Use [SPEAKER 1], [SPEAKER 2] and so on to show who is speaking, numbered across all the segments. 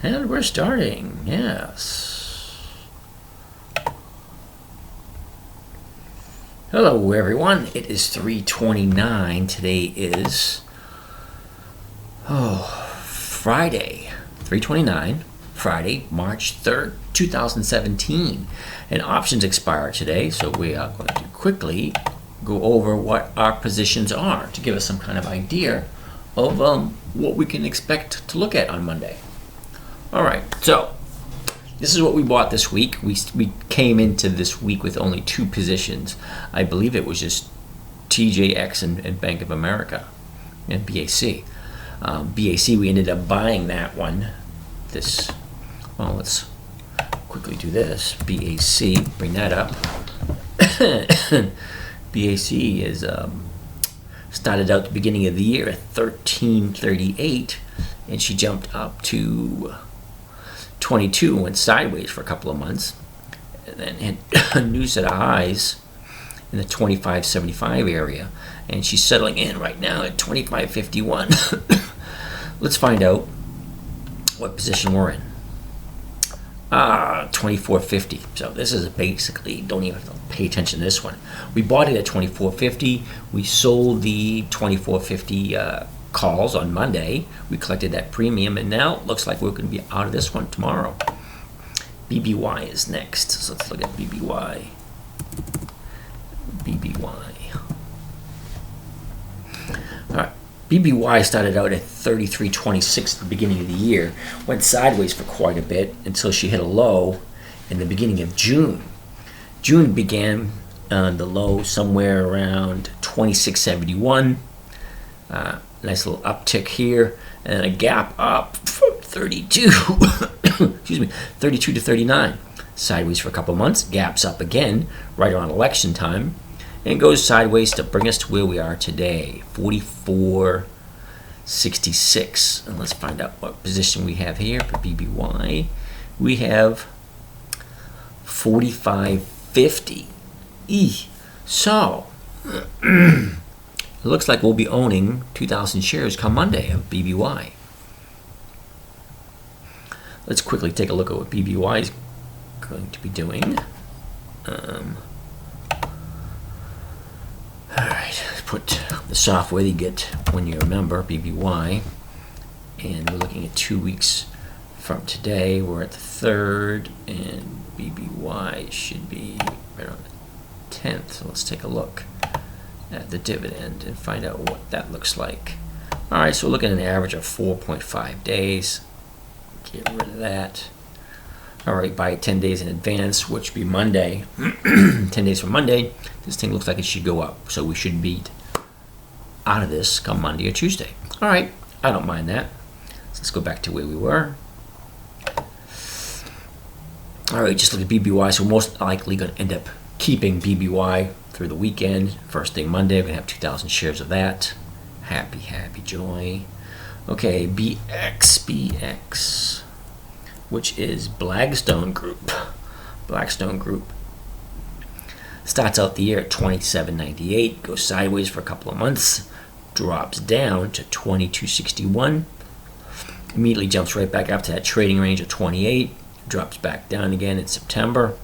[SPEAKER 1] And we're starting, yes. Hello everyone, it is 3:29. Today is, Friday, 3:29, Friday, March 3rd, 2017. And options expire today, so we are going to quickly go over what our positions are to give us some kind of idea of what we can expect to look at on Monday. All right, so this is what we bought this week. We came into this week with only two positions. I believe it was just TJX and Bank of America and BAC. BAC, we ended up buying that one. Let's quickly do this. BAC, bring that up. BAC is started out the beginning of the year at 1338, and she jumped up to 22 and went sideways for a couple of months, and then hit a new set of highs in the 25.75 area, and she's settling in right now at 25.51. Let's find out what position we're in. 24.50. So this is basically, don't even have to pay attention to this one. We bought it at 24.50. We sold the 24.50 calls on Monday. We collected that premium, and now it looks like we're going to be out of this one tomorrow. BBY is next, so let's look at BBY. All right, BBY started out at 33.26 at the beginning of the year, went sideways for quite a bit until she hit a low in the beginning of June. June began the low somewhere around 26.71. Nice little uptick here, and a gap up from 32, excuse me, 32 to 39. Sideways for a couple months, gaps up again right around election time, and goes sideways to bring us to where we are today, 44.66. And let's find out what position we have here for BBY. We have 45.50. So it looks like we'll be owning 2,000 shares come Monday of BBY. Let's quickly take a look at what BBY is going to be doing. All right, let's put the software you get when you're a member, BBY. And we're looking at 2 weeks from today. We're at the 3rd, and BBY should be right on the 10th. So let's take a look at the dividend and find out what that looks like. All right, so we're looking at an average of 4.5 days. Get rid of that. All right, buy it 10 days in advance, which would be Monday. 10 days from Monday, this thing looks like it should go up. So we should be out of this come Monday or Tuesday. All right, I don't mind that. So let's go back to where we were. All right, just look at BBY. So most likely going to end up keeping BBY through the weekend. First thing Monday, we're going to have 2,000 shares of that. Happy joy. Okay, BX, which is Blackstone Group. Blackstone Group starts out the year at 27.98, goes sideways for a couple of months, drops down to 22.61, immediately jumps right back up to that trading range of 28, drops back down again in September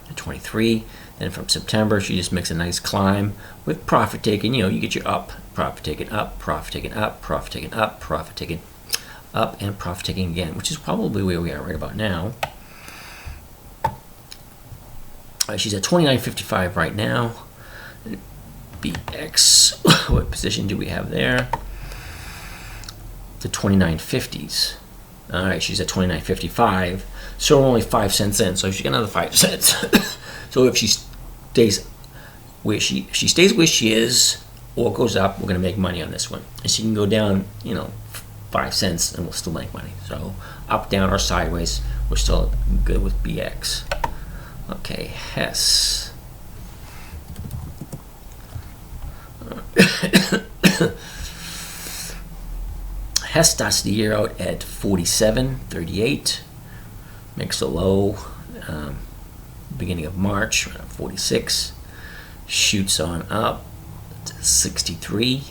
[SPEAKER 1] at 23. Then from September, she just makes a nice climb with profit taking. You know, you get your up, profit taking up, profit taking up, profit taking up, profit taking up, and profit taking again, which is probably where we are right about now. She's at 29.55 right now. BX, what position do we have there? The 29.50s. All right, she's at 29.55, so we're only 5 cents in, so she got another 5 cents. So if she stays where she stays where she is, or goes up, we're going to make money on this one. And she can go down, 5 cents, and we'll still make money. So up, down, or sideways, we're still good with BX. Okay, Hess. Hess starts the year out at 47.38, makes a low beginning of March, around 46, shoots on up to 63,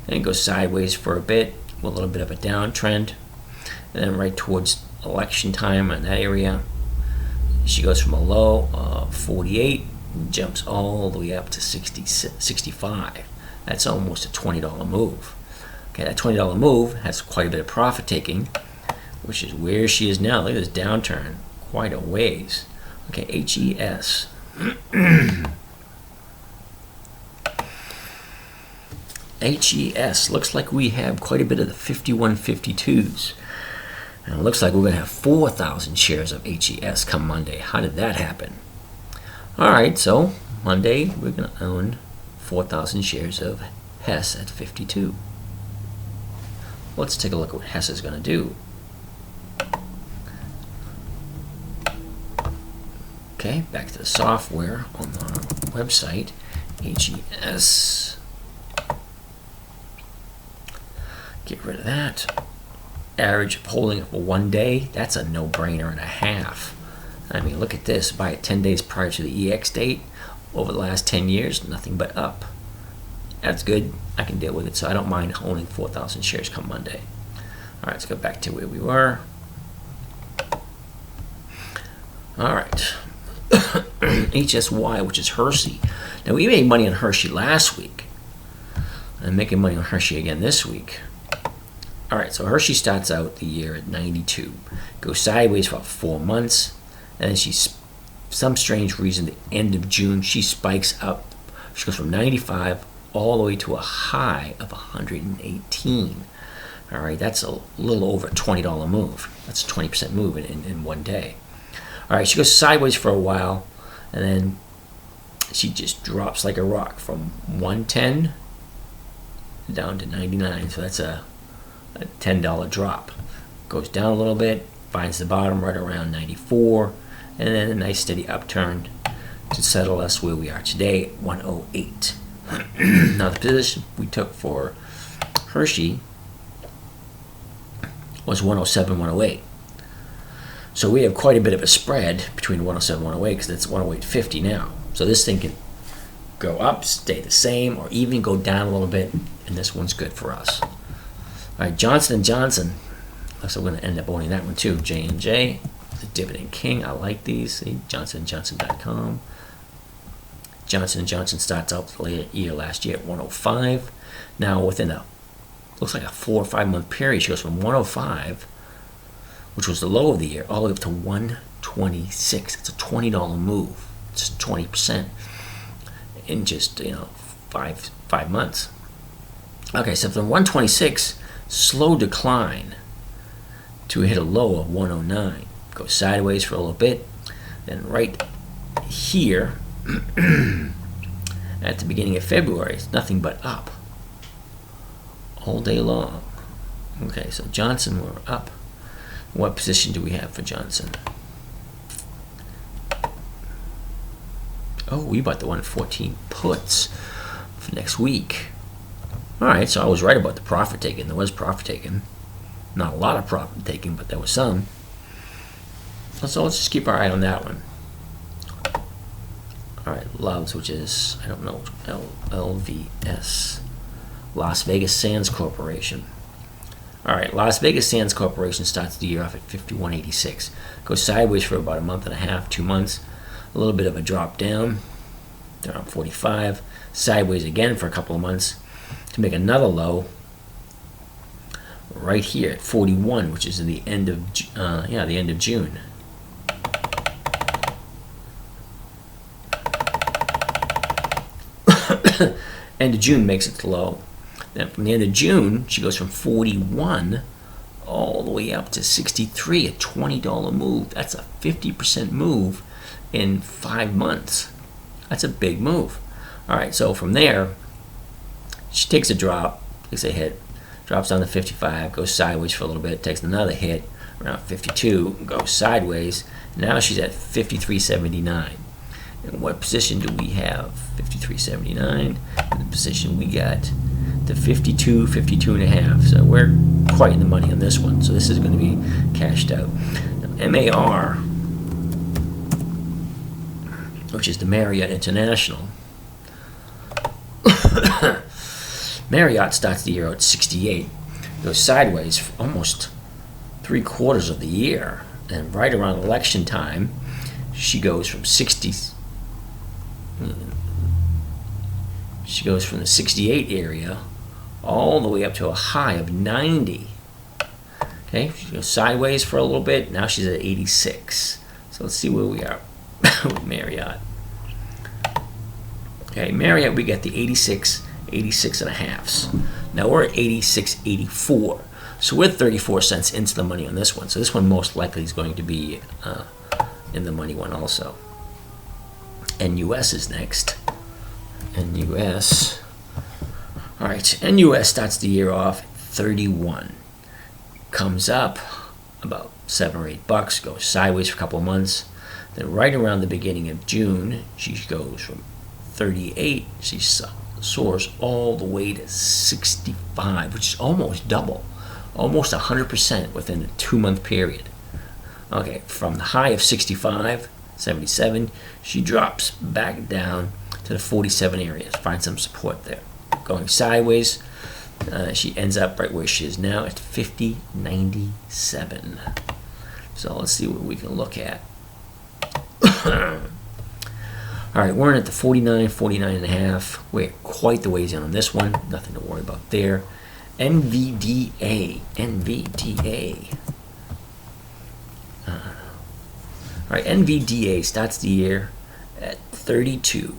[SPEAKER 1] and goes sideways for a bit with a little bit of a downtrend, and then right towards election time in that area, she goes from a low of 48 and jumps all the way up to 65. That's almost a $20 move. Okay, that $20 move has quite a bit of profit taking, which is where she is now. Look at this downturn, quite a ways. Okay, HES. HES looks like we have quite a bit of the 5152s. And it looks like we're going to have 4,000 shares of HES come Monday. How did that happen? All right, so Monday we're going to own 4,000 shares of HES at 52. Let's take a look at what HES is going to do. Okay, back to the software on the website. HES. Get rid of that. Average holding for 1 day, that's a no-brainer and a half. I mean, look at this. Buy it 10 days prior to the EX date. Over the last 10 years, nothing but up. That's good. I can deal with it, so I don't mind owning 4,000 shares come Monday. All right, let's go back to where we were. All right. HSY, which is Hershey. Now, we made money on Hershey last week. I'm making money on Hershey again this week. All right, so Hershey starts out the year at 92, goes sideways for about 4 months, and then she's, some strange reason, the end of June, she spikes up. She goes from 95 all the way to a high of 118. All right, that's a little over a $20 move. That's a 20% move in 1 day. All right, she goes sideways for a while, and then she just drops like a rock from 110 down to 99. So that's a $10 drop. Goes down a little bit, finds the bottom right around 94, and then a nice steady upturn to settle us where we are today, 108. Now the position we took for Hershey was 107, 108. So we have quite a bit of a spread between 107 and 108 because it's 108.50 now. So this thing can go up, stay the same, or even go down a little bit, and this one's good for us. All right, Johnson & Johnson. So we're going to end up owning that one too. J&J, the Dividend King. I like these. See, johnsonandjohnson.com. Johnson & Johnson starts out the year last year at 105. Now within looks like a 4 or 5 month period, she goes from 105, which was the low of the year, all the way up to 126. It's a $20 move. It's 20% in just 5 months. Okay, so from 126, slow decline to hit a low of 109. Go sideways for a little bit, then right here at the beginning of February, it's nothing but up all day long. Okay, so Johnson, we're up. What position do we have for Johnson? Oh, we bought the 114 puts for next week. All right, so I was right about the profit taking. There was profit taking. Not a lot of profit taking, but there was some. So let's just keep our eye on that one. All right, Loves, which is, I don't know, LVS. Las Vegas Sands Corporation. All right, Las Vegas Sands Corporation starts the year off at 51.86. Goes sideways for about a month and a half, 2 months. A little bit of a drop down, around 45. Sideways again for a couple of months to make another low right here at 41, which is the end of the end of June. End of June makes it low. Then from the end of June, she goes from 41 all the way up to 63, a $20 move. That's a 50% move in 5 months. That's a big move. All right, so from there, she takes a drop, takes a hit, drops down to 55, goes sideways for a little bit, takes another hit around 52, goes sideways. Now she's at 53.79. And what position do we have? 53.79. The position we got to 52, 52 and a half. So we're quite in the money on this one. So this is going to be cashed out. Now, MAR, which is the Marriott International. Marriott starts the year at 68, goes sideways for almost 3/4 of the year. And right around election time, she goes from 60. She goes from the 68 area all the way up to a high of 90. Okay, she goes sideways for a little bit. Now she's at 86. So let's see where we are with Marriott. Okay, Marriott, we got the 86 and a halves. Now we're at 86.84. So we're 34 cents into the money on this one. So this one most likely is going to be in the money one also. NUS is next. NUS. All right, NUS starts the year off at 31. Comes up about $7 or $8, goes sideways for a couple of months. Then right around the beginning of June, she goes from 38, she soars all the way to 65, which is almost double, almost 100% within a 2-month period. Okay, from the high of 65, 77, she drops back down to the 47 area, finds some support there. Going sideways, she ends up right where she is now at 50.97. So let's see what we can look at. All right, we're in at the 49 and a half. We're quite the ways in on this one. Nothing to worry about there. NVDA. All right, NVDA starts the year at 32.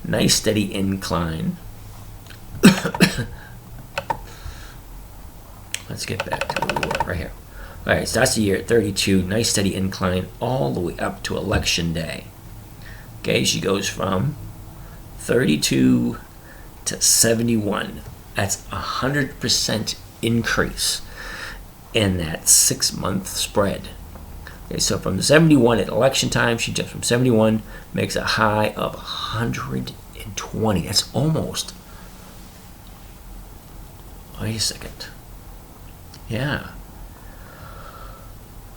[SPEAKER 1] Nice steady incline. Let's get back to where we were right here. All right, starts the year at 32. Nice steady incline all the way up to election day. Okay, she goes from 32 to 71. That's 100% increase in that 6-month spread. Okay, so from the 71 at election time, she jumps from 71, makes a high of 120. That's almost. Wait a second. Yeah.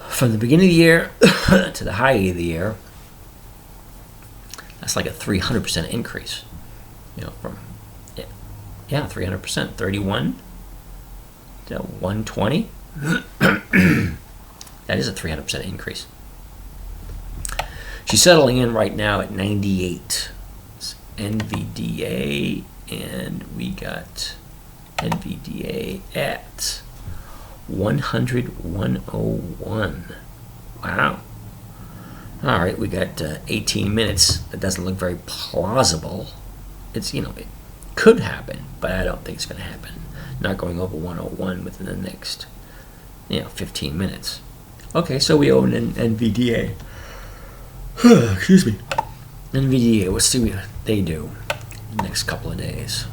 [SPEAKER 1] From the beginning of the year to the high of the year, that's like a 300% increase. You know, from 300%, 31 to 120. That is a 300% increase. She's settling in right now at 98. It's NVDA, and we got NVDA at 101. Wow. All right, we got 18 minutes. That doesn't look very plausible. It's, it could happen, but I don't think it's going to happen. Not going over 101 within the next, 15 minutes. Okay, so we own an NVDA. Excuse me. NVDA, let's see what they do the next couple of days.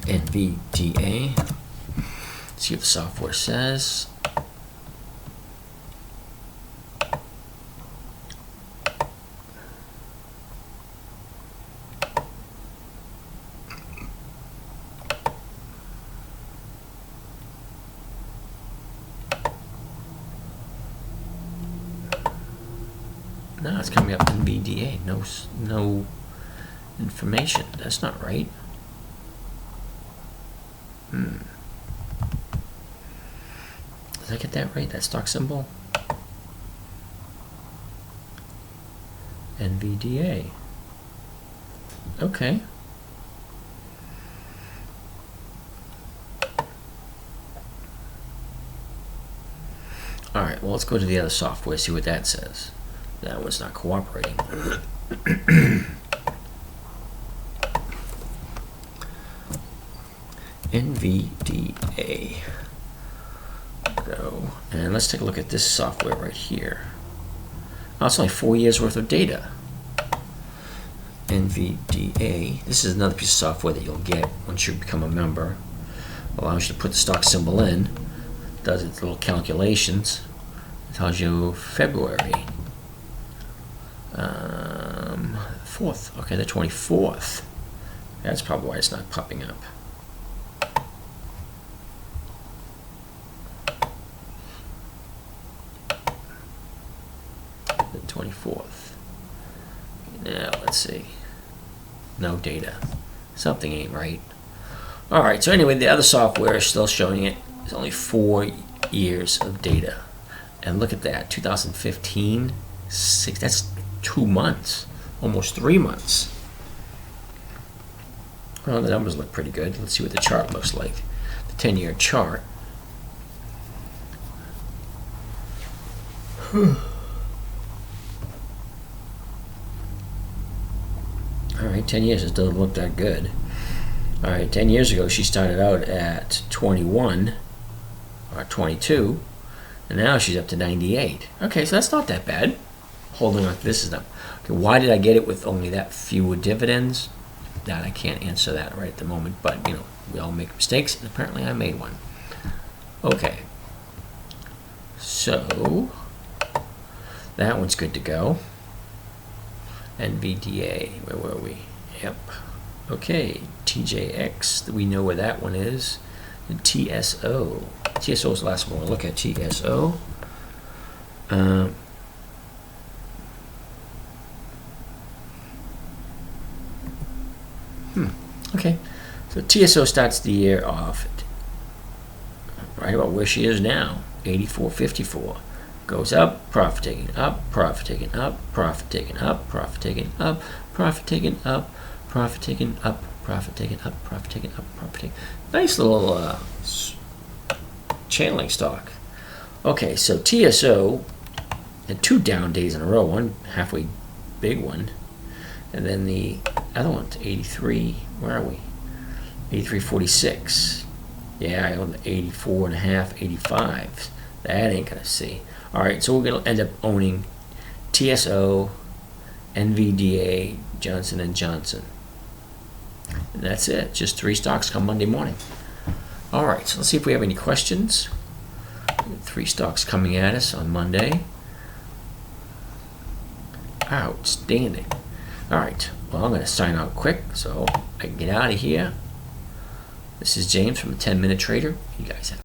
[SPEAKER 1] NVDA. See what the software says. No, it's coming up NVDA. No information. That's not right. Did I get that right? That stock symbol? NVDA. Okay. All right, well, let's go to the other software, see what that says. That one's not cooperating. NVDA. Go. And let's take a look at this software right here. Oh, it's only 4 years worth of data. NVDA. This is another piece of software that you'll get once you become a member. Allows you to put the stock symbol in. Does its little calculations. It tells you February 4th. Okay, the 24th. That's probably why it's not popping up. The 24th. Now, let's see. No data. Something ain't right. Alright, so anyway, the other software is still showing it It's only 4 years of data. And look at that, 2015, that's 2 months, almost 3 months. Well, the numbers look pretty good. Let's see what the chart looks like. The 10-year chart. All right, 10 years, it doesn't look that good. All right, 10 years ago, she started out at 21 or 22, and now she's up to 98. Okay, so that's not that bad. Holding on to this is not. Okay, why did I get it with only that fewer dividends? That I can't answer that right at the moment, but you know, we all make mistakes, and apparently I made one. Okay, so that one's good to go. NVDA, where were we? Yep. Okay, TJX, we know where that one is. And TSO. TSO is the last one. We'll look at TSO. Okay, so TSO starts the year off at right about where she is now, 84.54. Goes up, profit taking up, profit taking up, profit taking up, profit taking up, profit taking up, profit taking up, profit taking up, profit taking up, profit taking. Nice little channeling stock. Okay, so TSO had 2 down days in a row, one halfway big one, and then the other one's 83. Where are we? 83.46. Yeah, I own the 84.5, 85. That ain't gonna see. All right, so we're gonna end up owning TSO, NVDA, Johnson & Johnson. And that's it. Just 3 stocks come Monday morning. All right, so let's see if we have any questions. 3 stocks coming at us on Monday. Outstanding. All right, well, I'm going to sign out quick so I can get out of here. This is James from the 10-Minute Trader. You guys have